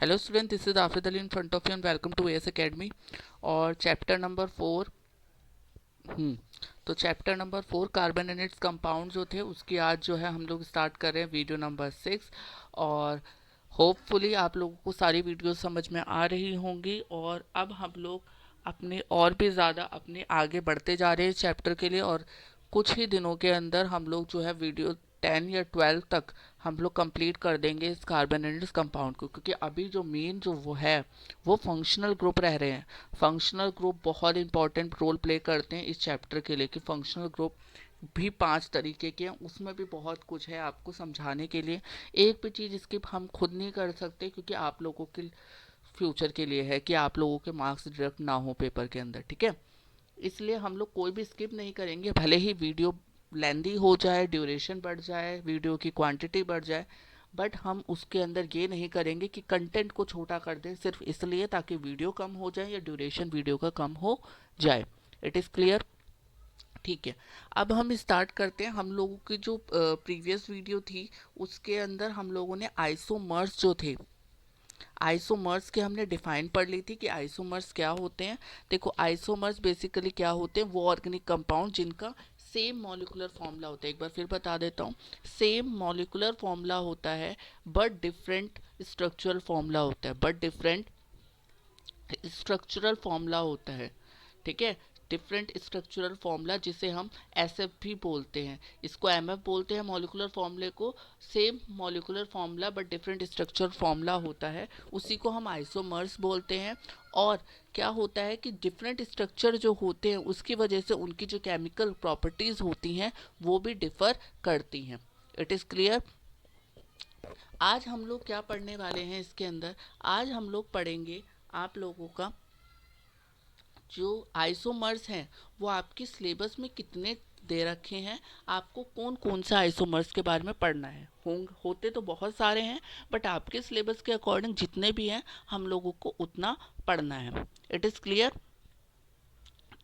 Hello student, this is Afid Ali in front of you and welcome to S academy. और chapter number 4। तो chapter number 4 carbon and its compound जो थे उसकी आज जो है हम लोग स्टार्ट कर रहे हैं वीडियो नंबर 6। और होपफुली आप लोगों को सारी वीडियो समझ में आ रही होंगी। और अब हम लोग अपने और भी ज़्यादा अपने आगे बढ़ते जा रहे हैं चैप्टर के लिए। और कुछ ही दिनों के अंदर हम लोग जो है वीडियो 10 या 12 तक हम लोग कंप्लीट कर देंगे इस कार्बन एंड इस कंपाउंड को, क्योंकि अभी जो मेन जो वो है वो फंक्शनल ग्रुप रह रहे हैं। फंक्शनल ग्रुप बहुत इंपॉर्टेंट रोल प्ले करते हैं इस चैप्टर के लिए, कि फंक्शनल ग्रुप भी 5 तरीके के हैं, उसमें भी बहुत कुछ है आपको समझाने के लिए। एक भी चीज़ स्किप हम खुद नहीं कर सकते, क्योंकि आप लोगों के फ्यूचर के लिए है कि आप लोगों के मार्क्स डिडक्ट ना हो पेपर के अंदर, ठीक है। इसलिए हम लोग कोई भी स्किप नहीं करेंगे, भले ही वीडियो लेंदी हो जाए, ड्यूरेशन बढ़ जाए, वीडियो की क्वांटिटी बढ़ जाए, बट हम उसके अंदर ये नहीं करेंगे कि कंटेंट को छोटा कर दें सिर्फ इसलिए ताकि वीडियो कम हो जाए या ड्यूरेशन वीडियो का कम हो जाए। It is clear? ठीक है। अब हम स्टार्ट करते हैं। हम लोगों की जो प्रीवियस वीडियो थी उसके अंदर हम लोगों ने आइसोमर्स जो थे, आइसोमर्स के हमने डिफाइन पढ़ ली थी कि आइसोमर्स क्या होते हैं। देखो, आइसोमर्स बेसिकली क्या होते हैं, वो ऑर्गेनिक कंपाउंड जिनका सेम मॉलिकुलर फॉर्मूला होता है। एक बार फिर बता देता हूँ, सेम मॉलिकुलर फॉर्मूला होता है बट डिफरेंट स्ट्रक्चरल फॉर्मूला होता है, बट डिफरेंट स्ट्रक्चरल फॉर्मूला होता है, ठीक है। डिफरेंट स्ट्रक्चरल फॉर्मूला, जिसे हम एसएफ भी बोलते हैं, इसको एमएफ बोलते हैं मॉलिकुलर फॉर्मूले को। Same molecular formula but different structural formula होता है, उसी को हम आइसोमर्स बोलते हैं। और क्या होता है कि डिफरेंट स्ट्रक्चर जो होते हैं उसकी वजह से उनकी जो केमिकल प्रॉपर्टीज़ होती हैं वो भी डिफ़र करती हैं। It is clear? आज हम लोग क्या पढ़ने वाले हैं इसके अंदर? आज हम लोग पढ़ेंगे आप लोगों का जो आइसोमर्स हैं वो आपके सिलेबस में कितने दे रखे हैं, आपको कौन कौन से आइसोमर्स के बारे में पढ़ना है। होते तो बहुत सारे हैं, बट आपके सिलेबस के अकॉर्डिंग जितने भी हैं हम लोगों को उतना पढ़ना है। It is clear?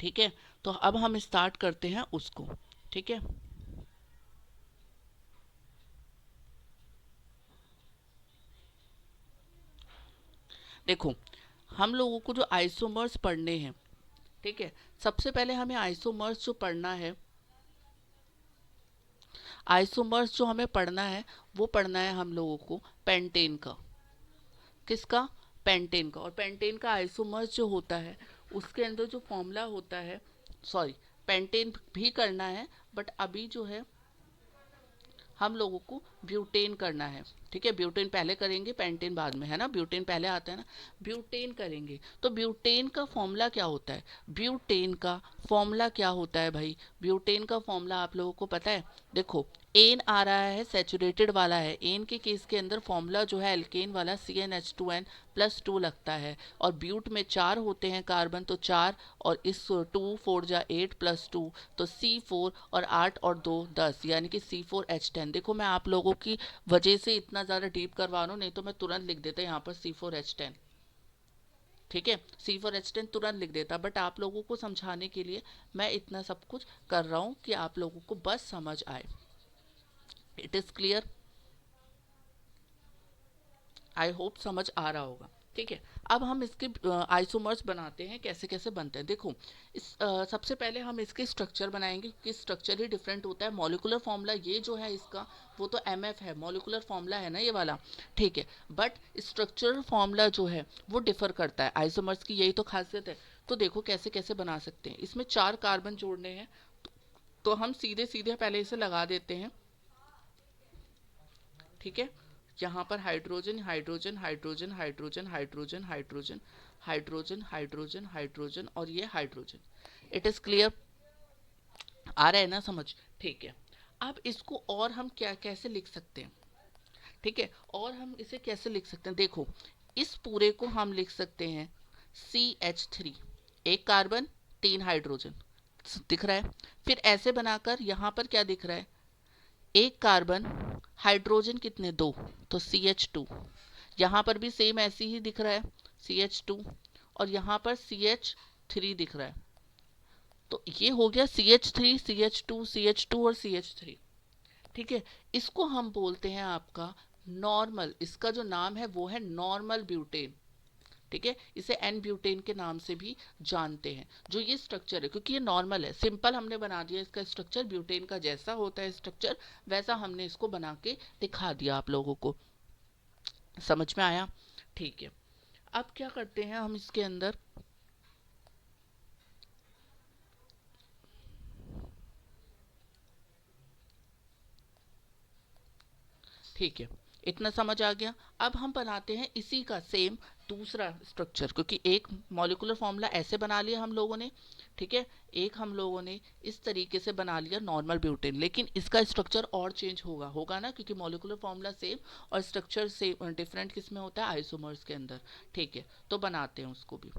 ठीक है। तो अब हम स्टार्ट करते हैं उसको, ठीक है। देखो, हम लोगों को जो आइसोमर्स पढ़ने हैं, ठीक है, सबसे पहले हमें आइसोमर्स जो पढ़ना है, आइसोमर्स जो हमें पढ़ना है वो पढ़ना है हम लोगों को पेंटेन का। किसका? पेंटेन का। और पेंटेन का आइसोमर्स जो होता है उसके अंदर जो फॉर्मूला होता है, सॉरी, पेंटेन भी करना है, बट अभी जो है हम लोगों को ब्यूटेन करना है, ठीक है। ब्यूटेन पहले करेंगे, पेंटेन बाद में, है ना। ब्यूटेन पहले आता है ना, ब्यूटेन करेंगे। तो ब्यूटेन का फॉर्मूला क्या होता है? ब्यूटेन का फॉर्मूला क्या होता है भाई? ब्यूटेन का फॉर्मूला आप लोगों को पता है? देखो, एन आ रहा है, सेचुरेटेड वाला है। एन के केस के अंदर फॉर्मूला जो है एल्केन वाला CnH2n+2 लगता है। और ब्यूट में 4 होते हैं कार्बन, तो 4, और इस 2 4 जा 8+2, तो C4, और 8 और 2 10, यानी कि C4H10। देखो, मैं आप लोगों की वजह से इतना ज़्यादा डीप करवा रहा हूँ, नहीं तो मैं तुरंत लिख देता यहाँ पर C4H10, ठीक है। C4H10 तुरंत लिख देता, बट आप लोगों को समझाने के लिए मैं इतना सब कुछ कर रहा हूँ कि आप लोगों को बस समझ आए। It is clear? I hope समझ आ रहा होगा, ठीक है। अब हम इसके आइसोमर्स बनाते हैं, कैसे कैसे बनते हैं। देखो, सबसे पहले हम इसके स्ट्रक्चर बनाएंगे, कि स्ट्रक्चर ही डिफरेंट होता है। मॉलिकुलर फॉर्मूला ये जो है इसका, वो तो एमएफ है, मॉलिकुलर फॉर्मूला है ना ये वाला, ठीक है। बट स्ट्रक्चरल फॉर्मूला जो है वो डिफर करता है। आइसोमर्स की यही तो खासियत है। तो देखो कैसे कैसे बना सकते हैं। इसमें 4 कार्बन जोड़ने हैं, तो हम सीधे सीधे पहले इसे लगा देते हैं, ठीक है। यहाँ पर hydrogen hydrogen hydrogen hydrogen hydrogen hydrogen hydrogen hydrogen hydrogen और ये हाइड्रोजन। It is clear? आ रहा है ना समझ? ठीक है। अब इसको और हम क्या कैसे लिख सकते हैं, ठीक है। और हम इसे कैसे लिख सकते हैं? देखो, इस पूरे को हम लिख सकते हैं CH3, एक कार्बन 3 हाइड्रोजन, दिख रहा है। फिर ऐसे बनाकर यहाँ पर क्या दिख रहा है? एक कार्बन, हाइड्रोजन कितने? 2, तो CH2। यहाँ पर भी सेम ऐसे ही दिख रहा है, CH2। और यहाँ पर CH3 दिख रहा है। तो ये हो गया CH3, CH2, CH2 और CH3, ठीक है। इसको हम बोलते हैं आपका नॉर्मल, इसका जो नाम है वो है नॉर्मल ब्यूटेन। ठीक है, इसे एन ब्यूटेन के नाम से भी जानते हैं। जो ये स्ट्रक्चर है, क्योंकि ये नॉर्मल है, सिंपल हमने बना दिया इसका स्ट्रक्चर, ब्यूटेन का जैसा होता है स्ट्रक्चर वैसा हमने इसको बना के दिखा दिया आप लोगों को। समझ में आया? ठीक है, अब क्या करते हैं हम इसके अंदर, ठीक है, इतना समझ आ गया। अब हम बनाते हैं इसी का सेम दूसरा स्ट्रक्चर, क्योंकि एक मॉलिक्यूलर फॉर्मूला ऐसे बना लिया हम लोगों ने, ठीक है, एक हम लोगों ने इस तरीके से बना लिया नॉर्मल ब्यूटेन, लेकिन इसका स्ट्रक्चर और चेंज होगा, होगा ना, क्योंकि मॉलिक्यूलर फॉर्मूला सेम और स्ट्रक्चर सेम, डिफरेंट किस में होता है, आइसोमर्स के अंदर। ठीक है, तो बनाते हैं उसको भी।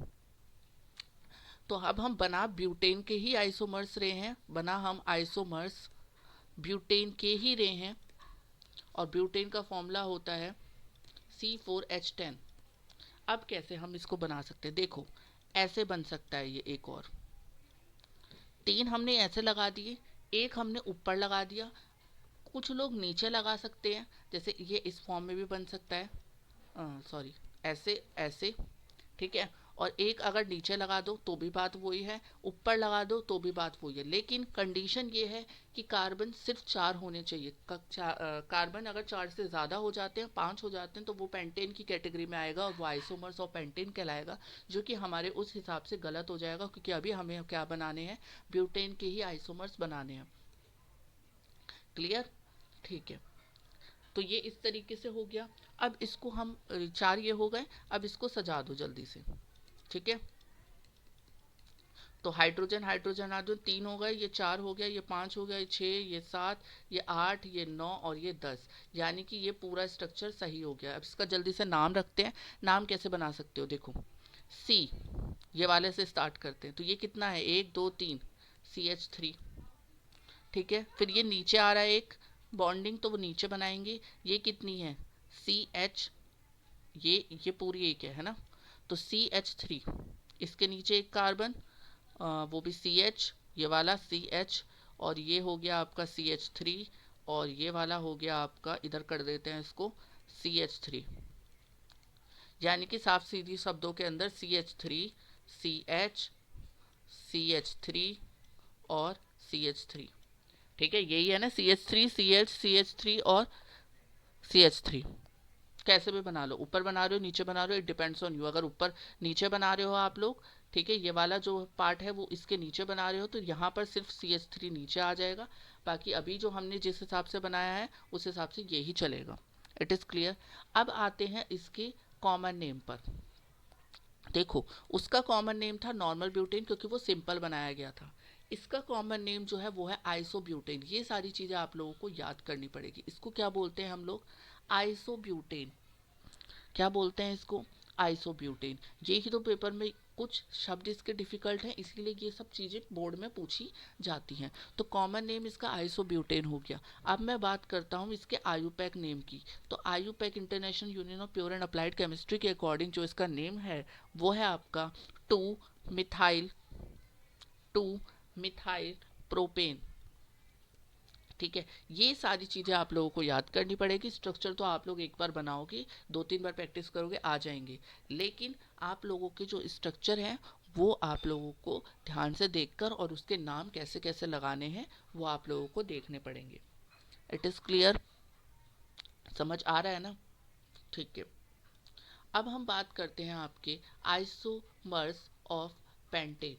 तो अब हम बना ब्यूटेन के ही आइसोमर्स रहे हैं, बना हम आइसोमर्स ब्यूटेन के ही रहे हैं, और ब्यूटेन का फॉर्मूला होता है C4H10। अब कैसे हम इसको बना सकते हैं, देखो ऐसे बन सकता है ये, एक और तीन हमने ऐसे लगा दिए, एक हमने ऊपर लगा दिया, कुछ लोग नीचे लगा सकते हैं, जैसे ये इस फॉर्म में भी बन सकता है, सॉरी, ऐसे ऐसे, ठीक है, और एक अगर नीचे लगा दो तो भी बात वही है, ऊपर लगा दो तो भी बात वही है, लेकिन कंडीशन ये है कि कार्बन सिर्फ 4 होने चाहिए। कार्बन अगर 4 से ज़्यादा हो जाते हैं, 5 हो जाते हैं, तो वो पेंटेन की कैटेगरी में आएगा और वो आइसोमर्स और पेंटेन कहलाएगा, जो कि हमारे उस हिसाब से गलत हो जाएगा, क्योंकि अभी हमें क्या बनाने हैं, ब्यूटेन के ही आइसोमर्स बनाने हैं। क्लियर? ठीक है, तो ये इस तरीके से हो गया। अब इसको हम 4 ये हो गए, अब इसको सजा दो जल्दी से। ठीक है, तो हाइड्रोजन हाइड्रोजन हाइड्रोजन 3 हो गए, ये 4 हो गया, ये 5 हो गया, ये 6, ये 7, ये 8, ये 9 और ये 10, यानी कि ये पूरा स्ट्रक्चर सही हो गया। अब इसका जल्दी से नाम रखते हैं। नाम कैसे बना सकते हो, देखो सी, ये वाले से स्टार्ट करते हैं, तो ये कितना है, 1 2 3, CH3। ठीक है, फिर ये नीचे आ रहा है एक बॉन्डिंग, तो वो नीचे बनाएंगे, ये कितनी है, CH, ये पूरी एक है ना, तो CH3, इसके नीचे एक कार्बन, वो भी CH, ये वाला CH, और ये हो गया आपका CH3, और ये वाला हो गया आपका, इधर कर देते हैं इसको, CH3, यानी कि साफ सीधी शब्दों के अंदर CH3, CH, CH3 और CH3। ठीक है, यही है ना, CH3 CH CH3 और CH3। कैसे भी बना लो, ऊपर बना रहे हो नीचे बना रहे हो, इट डिपेंड्स ऑन यू। अगर ऊपर नीचे बना रहे हो आप लोग, ठीक है, ये वाला जो पार्ट है वो इसके नीचे बना रहे हो, तो यहाँ पर सिर्फ CH3 नीचे आ जाएगा, बाकी अभी जो हमने जिस हिसाब से बनाया है उस हिसाब से यही चलेगा। It is clear? अब आते हैं इसके कॉमन नेम पर। देखो, उसका कॉमन नेम था नॉर्मल ब्यूटेन, क्योंकि वो सिंपल बनाया गया था। इसका कॉमन नेम जो है वो है आइसोब्यूटेन। ये सारी चीज़ें आप लोगों को याद करनी पड़ेगी। इसको क्या बोलते हैं हम लोग, आइसोब्यूटेन। क्या बोलते हैं इसको, आइसोब्यूटेन। ये ही तो पेपर में कुछ शब्द इसके डिफिकल्ट हैं, इसीलिए ये सब चीज़ें बोर्ड में पूछी जाती हैं। तो कॉमन नेम इसका आइसोब्यूटेन हो गया। अब मैं बात करता हूँ इसके आयुपैक नेम की। तो IUPAC international union of pure and applied chemistry के अकॉर्डिंग जो इसका नेम है वो है आपका 2 मिथाइल, 2 मिथाइल प्रोपेन। ठीक है, ये सारी चीज़ें आप लोगों को याद करनी पड़ेगी। स्ट्रक्चर तो आप लोग एक बार बनाओगे, 2 3 बार प्रैक्टिस करोगे, आ जाएंगे, लेकिन आप लोगों के जो स्ट्रक्चर हैं वो आप लोगों को ध्यान से देखकर और उसके नाम कैसे कैसे लगाने हैं वो आप लोगों को देखने पड़ेंगे। It is clear? समझ आ रहा है ना? ठीक है, अब हम बात करते हैं आपके आइसोमर्स ऑफ पेंटेन।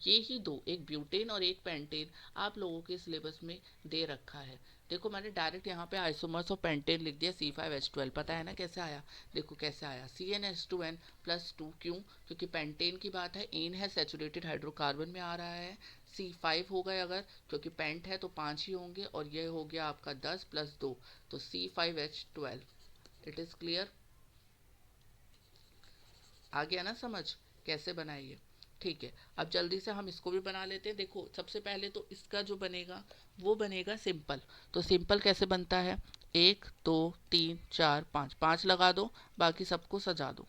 ये ही दो, एक ब्यूटेन और एक पेंटेन, आप लोगों के सिलेबस में दे रखा है। देखो मैंने डायरेक्ट यहाँ पे आइसोमर्स और पेंटेन लिख दिया, C5H12। पता है ना कैसे आया, देखो कैसे आया, CnH2n+2। क्यों? क्योंकि पेंटेन की बात है, एन है सेचुरेटेड हाइड्रोकार्बन में आ रहा है, C5 हो गए अगर, क्योंकि पेंट है तो 5 ही होंगे, और ये हो गया आपका 10+2, तो C5H12। It is clear? आ गया ना समझ कैसे बनाइए? ठीक है, अब जल्दी से हम इसको भी बना लेते हैं। देखो सबसे पहले तो इसका जो बनेगा वो बनेगा सिंपल। तो सिंपल कैसे बनता है, 1 2 3 4 5, 5 लगा दो, बाकी सबको सजा दो।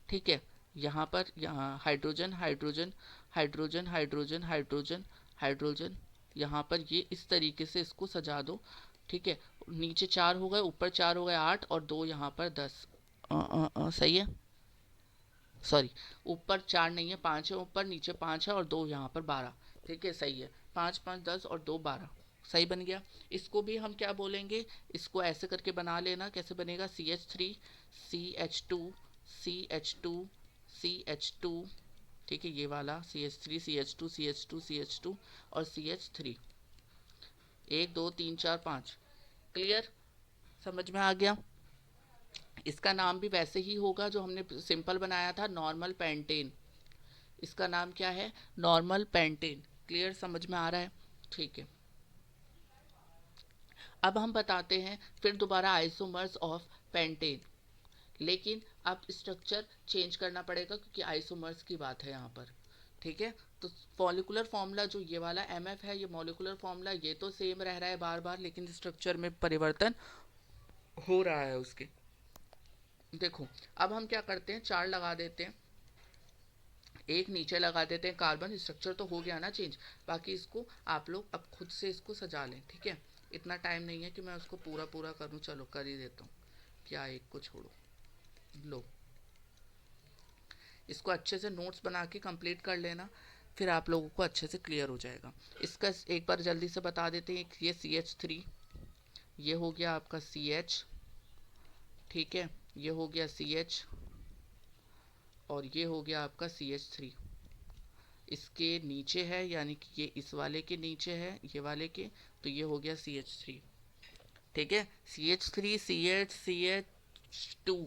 ठीक है, यहाँ पर यहाँ hydrogen hydrogen hydrogen hydrogen hydrogen hydrogen, यहाँ पर ये इस तरीके से इसको सजा दो। ठीक है, नीचे 4 हो गए, ऊपर 4 हो गए 8, और 2 यहाँ पर 10। सही है, सॉरी, ऊपर 4 नहीं है, 5 है ऊपर, नीचे 5 है और 2 यहाँ पर 12। ठीक है, सही है, 5 5 10 और 2 12, सही बन गया। इसको भी हम क्या बोलेंगे, इसको ऐसे करके बना लेना, कैसे बनेगा, CH3 CH2 CH2 CH2। ठीक है, ये वाला CH3 CH2 CH2 CH2 और CH3, 1 2 3 4 5। क्लियर, समझ में आ गया। इसका नाम भी वैसे ही होगा जो हमने सिंपल बनाया था, नॉर्मल पेंटेन। इसका नाम क्या है, नॉर्मल पेंटेन। क्लियर, समझ में आ रहा है, ठीक है। अब हम बताते हैं फिर दोबारा आइसोमर्स ऑफ पेंटेन, लेकिन अब स्ट्रक्चर चेंज करना पड़ेगा क्योंकि आइसोमर्स की बात है यहाँ पर। ठीक है, तो मॉलिक्यूलर फॉर्मूला जो ये वाला MF है, ये मॉलिक्यूलर फॉर्मूला ये तो सेम रह रहा है बार बार, लेकिन स्ट्रक्चर में परिवर्तन हो रहा है उसके। देखो, अब हम क्या करते हैं, 4 लगा देते हैं, एक नीचे लगा देते हैं कार्बन। स्ट्रक्चर तो हो गया ना चेंज, बाकी इसको आप लोग अब खुद से इसको सजा लें। ठीक है, इतना टाइम नहीं है कि मैं उसको पूरा पूरा करूं, चलो कर ही देता हूँ, क्या एक को छोड़ो। लो, इसको अच्छे से नोट्स बना के कंप्लीट कर लेना, फिर आप लोगों को अच्छे से क्लियर हो जाएगा। इसका एक बार जल्दी से बता देते हैं, ये CH3, ये हो गया आपका CH, ठीक है, ये हो गया CH, और ये हो गया आपका CH3। इसके नीचे है, यानी कि ये इस वाले के नीचे है, ये वाले के, तो ये हो गया CH3। ठीक है, CH3 CH CH2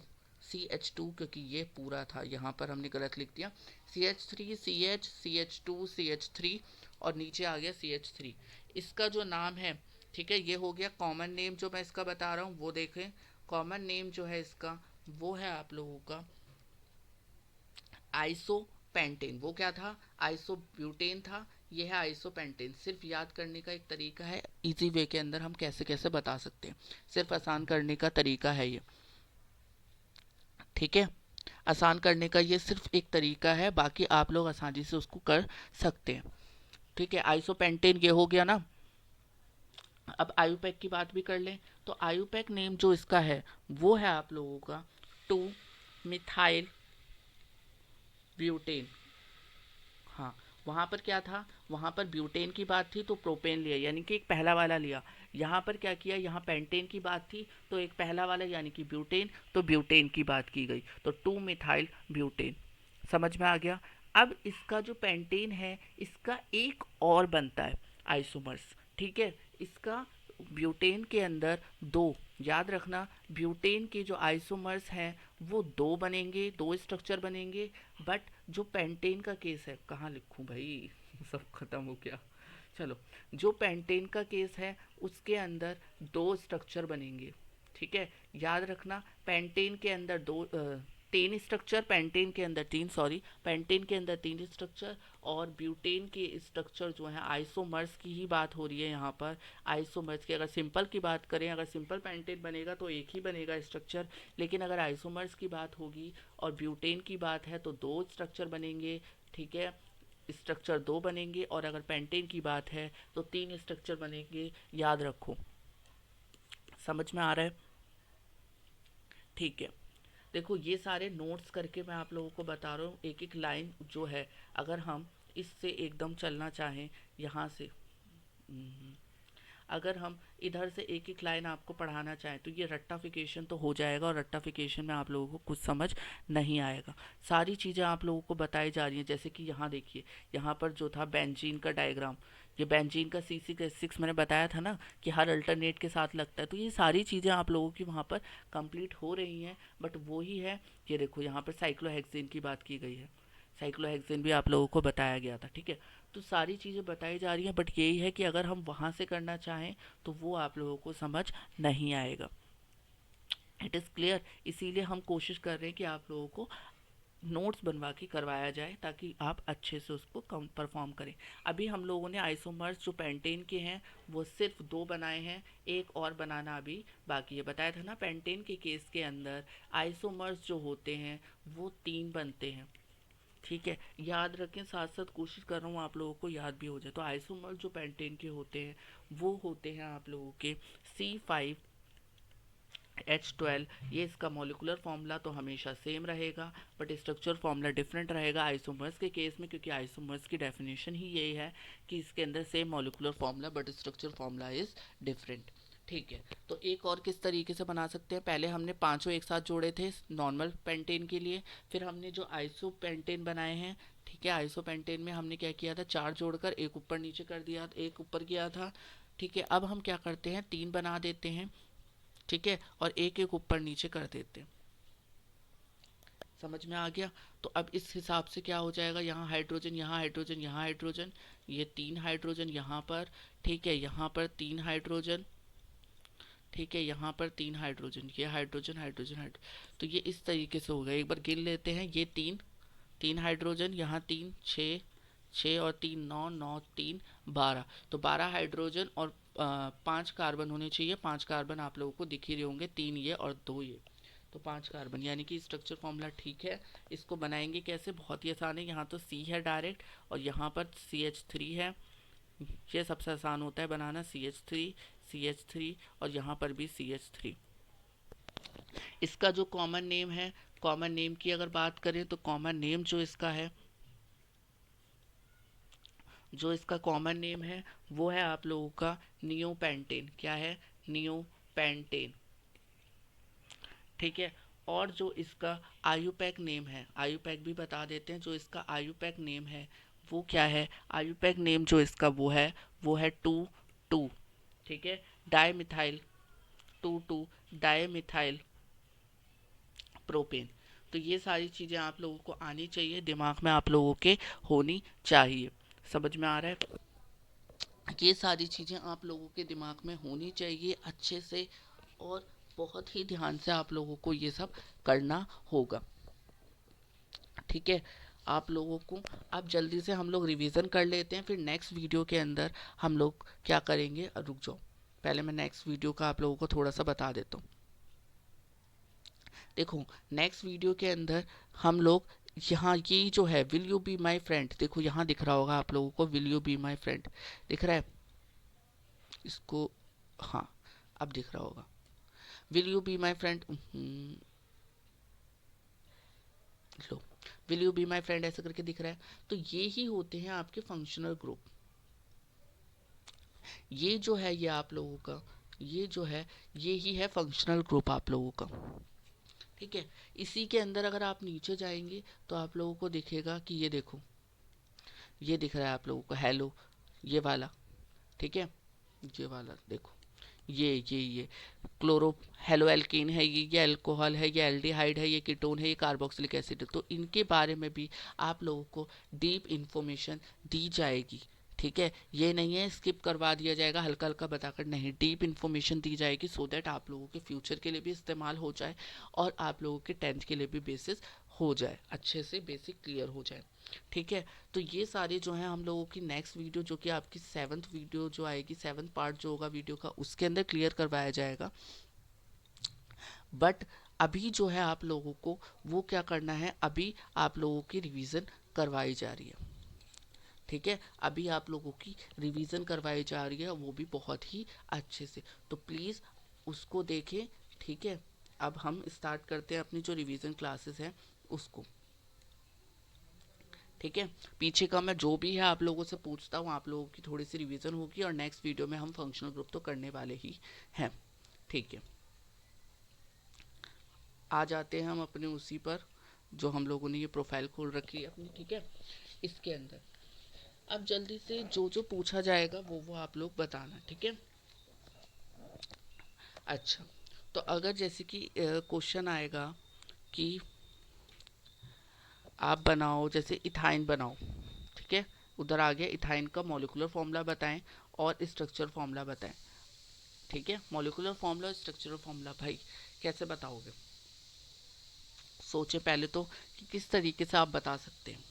CH2, क्योंकि ये पूरा था, यहाँ पर हमने गलत लिख दिया, CH3 CH CH2 CH3, और नीचे आ गया CH3। इसका जो नाम है, ठीक है, ये हो गया कॉमन नेम जो मैं इसका बता रहा हूँ, वो देखें। कॉमन नेम जो है इसका, वो है आप लोगों का आइसोपेंटेन। वो क्या था, आइसोब्यूटेन था, ये है आइसोपेंटेन। सिर्फ याद करने का एक तरीका है, इजी वे के अंदर हम कैसे कैसे बता सकते हैं, सिर्फ आसान करने का तरीका है ये। ठीक है, आसान करने का ये सिर्फ एक तरीका है, बाकी आप लोग आसानी से उसको कर सकते हैं। ठीक है, आइसोपेंटेन ये हो गया ना। अब आयुपैक की बात भी कर लें, तो आयुपैक नेम जो इसका है वो है आप लोगों का 2 मिथाइल ब्यूटेन। हाँ, वहाँ पर क्या था, वहाँ पर ब्यूटेन की बात थी तो प्रोपेन लिया, यानी कि एक पहला वाला लिया। यहाँ पर क्या किया, यहाँ पेंटेन की बात थी तो एक पहला वाला यानी कि ब्यूटेन, तो ब्यूटेन की बात की गई, तो 2 मिथाइल ब्यूटेन। समझ में आ गया। अब इसका जो पेंटेन है, इसका एक और बनता है आइसोमर्स। ठीक है, इसका ब्यूटेन के अंदर दो, याद रखना, ब्यूटेन के जो आइसोमर्स हैं वो दो बनेंगे, दो स्ट्रक्चर बनेंगे। बट जो पेंटेन का केस है, कहाँ लिखूं भाई सब खत्म हो गया। चलो, जो पेंटेन का केस है उसके अंदर दो स्ट्रक्चर बनेंगे। ठीक है, याद रखना, पेंटेन के अंदर दो, तीन स्ट्रक्चर, पेंटेन के अंदर तीन, सॉरी, पेंटेन के अंदर तीन स्ट्रक्चर, और ब्यूटेन के स्ट्रक्चर जो है, आइसोमर्स की ही बात हो रही है यहाँ पर। आइसोमर्स की अगर सिंपल की बात करें, अगर सिंपल पेंटेन बनेगा तो एक ही बनेगा स्ट्रक्चर, लेकिन अगर आइसोमर्स की बात होगी और ब्यूटेन की बात है तो दो स्ट्रक्चर बनेंगे। ठीक है, स्ट्रक्चर दो बनेंगे, और अगर पेंटेन की बात है तो तीन स्ट्रक्चर बनेंगे, याद रखो। समझ में आ रहा है, ठीक है। देखो, ये सारे नोट्स करके मैं आप लोगों को बता रहा हूँ, एक एक लाइन जो है, अगर हम इससे एकदम चलना चाहें यहाँ से, अगर हम इधर से एक एक लाइन आपको पढ़ाना चाहें तो ये रट्टाफिकेशन तो हो जाएगा, और रट्टाफिकेशन में आप लोगों को कुछ समझ नहीं आएगा। सारी चीज़ें आप लोगों को बताई जा रही हैं, जैसे कि यहाँ देखिए, यहाँ पर जो था बेंजीन का डायग्राम, ये बेंजीन का C6H6 मैंने बताया था ना कि हर अल्टरनेट के साथ लगता है, तो ये सारी चीज़ें आप लोगों की वहाँ पर कंप्लीट हो रही हैं। बट वो ही है, ये देखो यहाँ पर साइक्लोहेक्सेन की बात की गई है, साइक्लोहेक्सेन भी आप लोगों को बताया गया था। ठीक है, तो सारी चीज़ें बताई जा रही हैं, बट यही है कि अगर हम वहाँ से करना चाहें तो वो आप लोगों को समझ नहीं आएगा। इट इज़ क्लियर, इसीलिए हम कोशिश कर रहे हैं कि आप लोगों को नोट्स बनवा के करवाया जाए ताकि आप अच्छे से उसको कम परफॉर्म करें। अभी हम लोगों ने आइसोमर्स जो पेंटेन के हैं वो सिर्फ दो बनाए हैं, एक और बनाना अभी बाकी है। बताया था ना, पेंटेन के केस के अंदर आइसोमर्स जो होते हैं वो तीन बनते हैं। ठीक है, याद रखें, साथ साथ कोशिश कर रहा हूँ आप लोगों को याद भी हो जाए। तो आइसोमर जो पेंटेन के होते हैं वो होते हैं आप लोगों के C5H12। ये इसका मॉलिकुलर फॉर्मूला तो हमेशा सेम रहेगा, बट स्ट्रक्चर फॉर्मूला डिफरेंट रहेगा आइसोमर्स के केस में, क्योंकि आइसोमर्स की डेफिनेशन ही यही है कि इसके अंदर same molecular formula but structure formula is different. ठीक है, तो एक और किस तरीके से बना सकते हैं, पहले हमने पांचों एक साथ जोड़े थे नॉर्मल पेंटेन के लिए, फिर हमने जो आइसो पेंटेन बनाए हैं, ठीक है, आइसो पेंटेन में हमने क्या किया था, चार जोड़कर एक ऊपर नीचे कर दिया, एक ऊपर किया था। ठीक है, अब हम क्या करते हैं, तीन बना देते हैं, ठीक है, और एक एक ऊपर नीचे कर देते हैं। समझ में आ गया। तो अब इस हिसाब से क्या हो जाएगा, यहाँ हाइड्रोजन, यहाँ हाइड्रोजन, यहाँ हाइड्रोजन, ये तीन हाइड्रोजन यहाँ पर, ठीक है, यहाँ पर तीन हाइड्रोजन, ठीक है, यहाँ पर तीन हाइड्रोजन, ये हाइड्रोजन हाइड्रोजन हाइड्रोजन। तो ये इस तरीके से होगा, एक बार गिन लेते हैं, ये तीन, तीन हाइड्रोजन, यहाँ तीन, छः, छः और तीन नौ, नौ तीन 12। तो 12 हाइड्रोजन और पाँच कार्बन होने चाहिए। पाँच कार्बन आप लोगों को दिख ही रहे होंगे, तीन ये और दो ये, तो पांच कार्बन, यानी कि स्ट्रक्चर फॉर्मूला ठीक है। इसको बनाएंगे कैसे, बहुत ही आसान है, यहाँ तो सी है डायरेक्ट और यहाँ पर CH3 है, ये सबसे आसान होता है बनाना, CH3 और यहाँ पर भी CH3। इसका जो कॉमन नेम है, कॉमन नेम की अगर बात करें तो कॉमन नेम जो इसका है, जो इसका कॉमन नेम है वो है आप लोगों का नियोपेंटेन। क्या है, नियोपेंटेन। ठीक है, और जो इसका आयुपैक नेम है, आयुपैक भी बता देते हैं, जो इसका आयुपैक नेम है वो क्या है, आयुपैक नेम जो इसका वो है 2,2। ठीक है, डाईमिथाइल 2,2 डाईमिथाइल प्रोपेन। तो ये सारी चीज़ें आप लोगों को आनी चाहिए, दिमाग में आप लोगों के होनी चाहिए। समझ में आ रहा है, ये सारी चीज़ें आप लोगों के दिमाग में होनी चाहिए अच्छे से, और बहुत ही ध्यान से आप लोगों को ये सब करना होगा। ठीक है, आप लोगों को अब जल्दी से हम लोग रिवीजन कर लेते हैं, फिर नेक्स्ट वीडियो के अंदर हम लोग क्या करेंगे, रुक जाओ, पहले मैं नेक्स्ट वीडियो का आप लोगों को थोड़ा सा बता देता हूँ। देखो, नेक्स्ट वीडियो के अंदर हम लोग यहाँ ये जो है will you be my friend, देखो यहाँ दिख रहा होगा आप लोगों को, will you be my friend दिख रहा है इसको, हाँ अब दिख रहा होगा, will you be my friend, low, will you be my friend ऐसा करके दिख रहा है। तो ये ही होते हैं आपके फंक्शनल ग्रुप। ये जो है ये आप लोगों का, ये जो है ये ही है फंक्शनल ग्रुप आप लोगों का। ठीक है, इसी के अंदर अगर आप नीचे जाएंगे तो आप लोगों को दिखेगा कि ये देखो, ये दिख रहा है आप लोगों को हेलो, ये वाला, ठीक है, ये वाला देखो, ये क्लोरो हेलो एल्कीन है, ये अल्कोहल है, ये एल्डिहाइड है, ये कीटोन है, ये कार्बोक्सिलिक एसिड है। तो इनके बारे में भी आप लोगों को डीप इंफॉर्मेशन दी जाएगी। ठीक है, ये नहीं है स्किप करवा दिया जाएगा हल्का हल्का बताकर, नहीं, डीप इन्फॉर्मेशन दी जाएगी, सो दैट आप लोगों के फ्यूचर के लिए भी इस्तेमाल हो जाए और आप लोगों के टेंथ के लिए भी बेसिस हो जाए, अच्छे से बेसिक क्लियर हो जाए। ठीक है, तो ये सारे जो हैं हम लोगों की नेक्स्ट वीडियो, जो कि आपकी सेवन्थ वीडियो जो आएगी, सेवन्थ पार्ट जो होगा वीडियो का, उसके अंदर क्लियर करवाया जाएगा। बट अभी जो है आप लोगों को वो क्या करना है, अभी आप लोगों की रिवीजन करवाई जा रही है। ठीक है, अभी आप लोगों की रिवीजन करवाई जा रही है, वो भी बहुत ही अच्छे से, तो प्लीज़ उसको देखें। ठीक है, अब हम स्टार्ट करते हैं अपनी जो रिवीजन क्लासेस हैं उसको। ठीक है, पीछे का मैं जो भी है आप लोगों से पूछता हूँ, आप लोगों की थोड़ी सी रिवीजन होगी और नेक्स्ट वीडियो में हम फंक्शनल ग्रुप तो करने वाले ही हैं। ठीक है, आ जाते हैं हम अपने उसी पर जो हम लोगों ने ये प्रोफाइल खोल रखी है अपनी। ठीक है, इसके अंदर अब जल्दी से जो जो पूछा जाएगा वो आप लोग बताना। ठीक है, अच्छा, तो अगर जैसे कि क्वेश्चन आएगा कि आप बनाओ, जैसे इथाइन बनाओ, ठीक है, उधर आ गया इथाइन का मॉलिक्यूलर फॉर्मूला बताएं और स्ट्रक्चर फॉर्मूला बताएं। ठीक है, मॉलिक्यूलर फॉर्मूला और स्ट्रक्चरल फॉर्मूला, भाई कैसे बताओगे, सोचे पहले तो कि किस तरीके से आप बता सकते हैं।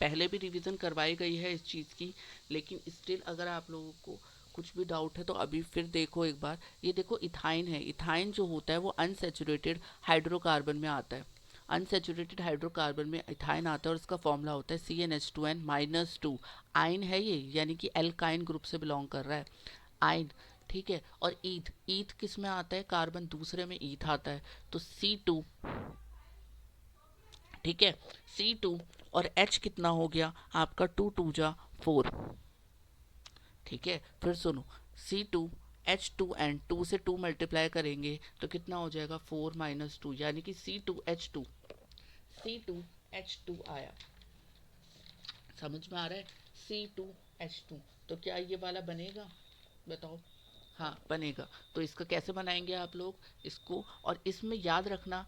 पहले भी रिवीजन करवाई गई है इस चीज़ की, लेकिन स्टिल अगर आप लोगों को कुछ भी डाउट है तो अभी फिर देखो एक बार। ये देखो इथाइन है, इथाइन जो होता है वो अनसेचुरेटेड हाइड्रोकार्बन में आता है, अनसेचुरेटेड हाइड्रोकार्बन में इथाइन आता है और इसका फॉर्मूला होता है CnH2n-2। आइन है ये, यानी कि एल्काइन ग्रुप से बिलोंग कर रहा है, आइन। ठीक है, और ईथ, ईथ किस में आता है, कार्बन दूसरे में ईथ आता है, तो C2। ठीक है, C2 और H कितना हो गया आपका, 2 2 जा 4। ठीक है, फिर सुनो, C2H2n, 2 से 2 मल्टीप्लाई करेंगे तो कितना हो जाएगा, 4 - 2, यानी कि C2H2, C2H2 आया। समझ में आ रहा है, C2H2। तो क्या ये वाला बनेगा, बताओ। हाँ बनेगा। तो इसका कैसे बनाएंगे आप लोग इसको, और इसमें याद रखना,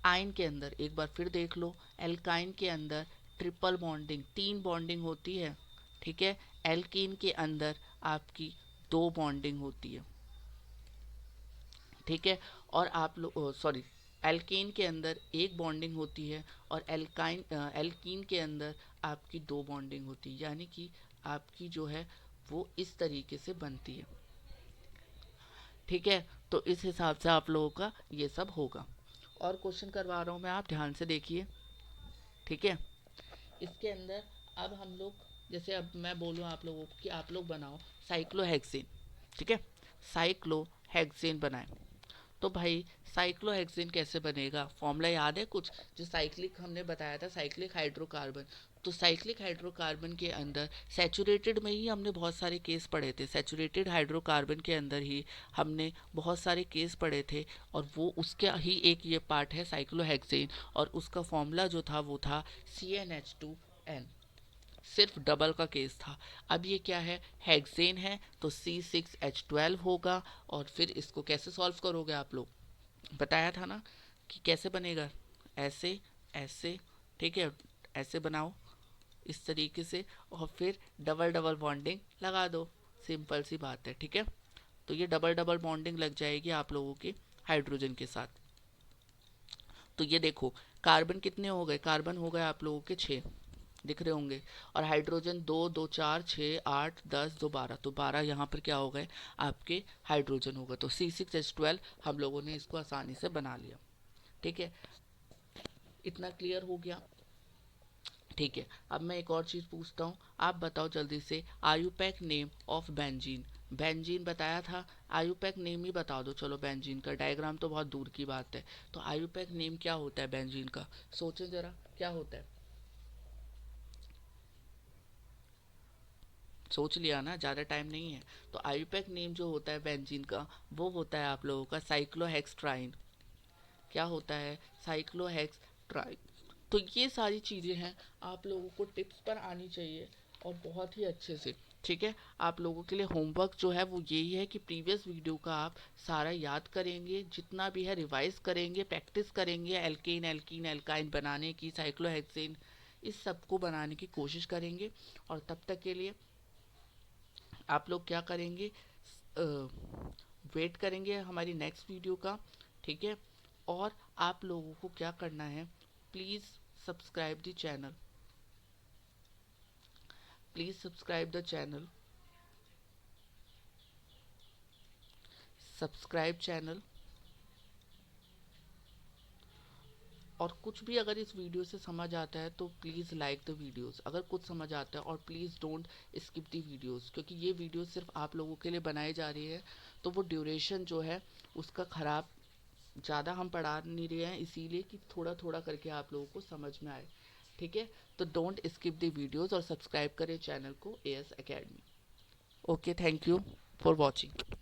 आयन के अंदर एक बार फिर देख लो, एल्काइन के अंदर ट्रिपल बॉन्डिंग, 3 बॉन्डिंग होती है। ठीक है, एल्कीन के अंदर आपकी 2 बॉन्डिंग होती है। ठीक है, और आप लोग सॉरी, एल्केन के अंदर 1 बॉन्डिंग होती है और एल्कीन के अंदर आपकी 2 बॉन्डिंग होती है, यानी कि आपकी जो है वो इस तरीके से बनती है। ठीक है, तो इस हिसाब से आप लोगों का ये सब होगा। और क्वेश्चन करवा रहा हूँ मैं, आप ध्यान से देखिए। ठीक है, इसके अंदर अब हम लोग, जैसे अब मैं बोलूँ आप लोगों को कि आप लोग बनाओ साइक्लोहेक्सेन। ठीक है, साइक्लोहेक्सेन बनाएं। तो भाई साइक्लोहेक्सेन कैसे बनेगा, फॉर्मूला याद है कुछ, जो साइक्लिक हमने बताया था, साइक्लिक हाइड्रोकार्बन। तो साइक्लिक हाइड्रोकार्बन के अंदर सैचुरेटेड में ही हमने बहुत सारे केस पढ़े थे, सैचुरेटेड हाइड्रोकार्बन के अंदर ही हमने बहुत सारे केस पढ़े थे, और वो उसका ही एक ये पार्ट है साइक्लोहेक्सेन, और उसका फॉर्मूला जो था वो था CnH2n। सिर्फ डबल का केस था। अब ये क्या है, हेक्सेन है, तो C6H12 होगा। और फिर इसको कैसे सॉल्व करोगे आप लोग, बताया था ना कि कैसे बनेगा, ऐसे ऐसे। ठीक है, ऐसे बनाओ इस तरीके से, और फिर डबल डबल बॉन्डिंग लगा दो, सिंपल सी बात है। ठीक है, तो ये डबल डबल बॉन्डिंग लग जाएगी आप लोगों के हाइड्रोजन के साथ। तो ये देखो, कार्बन कितने हो गए, कार्बन हो गए आप लोगों के 6, दिख रहे होंगे, और हाइड्रोजन 2 2 4 6 8 10 2 12, तो 12 यहाँ पर क्या हो गए आपके हाइड्रोजन होगा। तो C6H12 हम लोगों ने इसको आसानी से बना लिया। ठीक है, इतना क्लियर हो गया। ठीक है, अब मैं एक और चीज़ पूछता हूँ, आप बताओ जल्दी से, IUPAC name of benzene. Benzene बताया था, आयुपैक नेम ही बता दो चलो, बेंजीन का डायग्राम तो बहुत दूर की बात है। तो आयुपैक नेम क्या होता है बेंजीन का, सोचें जरा क्या होता है, सोच लिया ना, ज़्यादा टाइम नहीं है। तो आयुपैक नेम जो होता है बेंजीन का, वो होता है आप लोगों का साइक्लोहेक्सट्राइन। क्या होता है, साइक्लोहेक्सट्राइन। तो ये सारी चीज़ें हैं, आप लोगों को टिप्स पर आनी चाहिए, और बहुत ही अच्छे से। ठीक है, आप लोगों के लिए होमवर्क जो है वो यही है कि प्रीवियस वीडियो का आप सारा याद करेंगे, जितना भी है रिवाइज करेंगे, प्रैक्टिस करेंगे, एल्केन एल्कीन एल्काइन बनाने की, साइक्लोहेक्सेन, इस सब को बनाने की कोशिश करेंगे। और तब तक के लिए आप लोग क्या करेंगे, वेट करेंगे हमारी नेक्स्ट वीडियो का। ठीक है, और आप लोगों को क्या करना है, please subscribe the channel, please subscribe the channel, subscribe channel. और कुछ भी अगर इस वीडियो से समझ आता है तो प्लीज़ लाइक द वीडियोस, अगर कुछ समझ आता है, और please don't skip the videos, क्योंकि ये वीडियो सिर्फ आप लोगों के लिए बनाई जा रही है, तो वो ड्यूरेशन जो है उसका ख़राब, ज़्यादा हम पढ़ा नहीं रहे हैं, इसीलिए कि थोड़ा थोड़ा करके आप लोगों को समझ में आए। ठीक है, तो डोंट स्किप द वीडियोस, और सब्सक्राइब करें चैनल को, AS academy. Okay, thank you for watching.